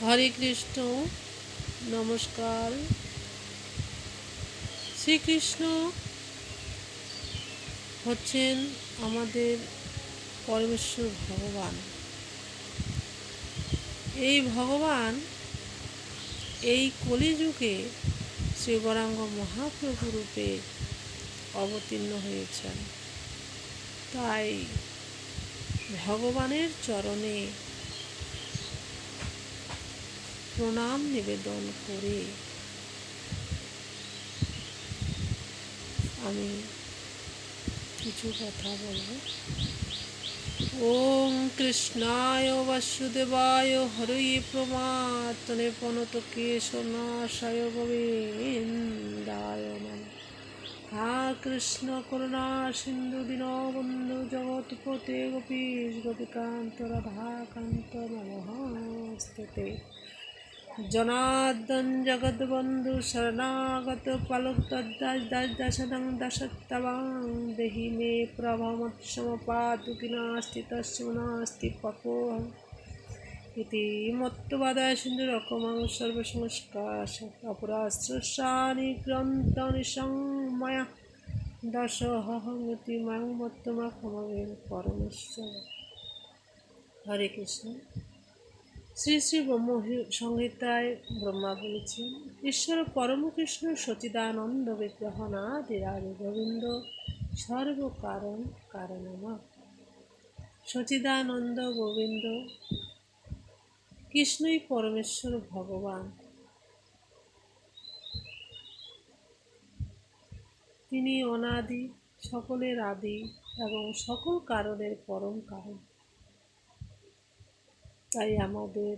হরে কৃষ্ণ। নমস্কার। শ্রীকৃষ্ণ হচ্ছেন আমাদের পরমেশ্বর ভগবান। এই ভগবান এই কলিযুগে শ্রী গৌরাঙ্গ মহাপ্রভু রূপে অবতীর্ণ হয়েছেন। তাই ভগবানের চরণে প্রণাম নিবেদন করে আমি কিছু কথা বলব। ওম কৃষ্ণায় বাসুদেবায় হরয়ে প্রমাতনে প্রণতকেশনাশায় গোবিন্দায় নমঃ। হা কৃষ্ণ করুণা সিন্ধু দীনবন্ধু জগৎপতে গোপীশ গোপিকান্ত রাধাকান্ত নমস্তুতে। জনার্দন জগদ্বন্ধু শরণাগত পালক তদ্দাস দাস দাসদং দাসত্তবাং দেহি মে প্রভমৎসম পাতু কিনাস্তি তস্য নাস্তি পাপোহং ইতি মত্তবাদায় সিন্ধুরকমং সর্বসংস্কাশ অপরাশ্রসানি গ্রন্থনি সংময়া দশহংতি মাং মত্তমা ক্ষমবেন পরমেশ্বর। হরে কৃষ্ণ। শ্রী শ্রী ব্রহ্ম সংহিতায় ব্রহ্মা বলেছেন, ঈশ্বর পরম কৃষ্ণ সচিদানন্দ বিগ্রহ নাদিরাজ গোবিন্দ সর্বকারণ কারণমা। সচিদানন্দ গোবিন্দ কৃষ্ণই পরমেশ্বর ভগবান। তিনি অনাদি, সকলের আদি এবং সকল কারণের পরম কারণ। তাই আমাদের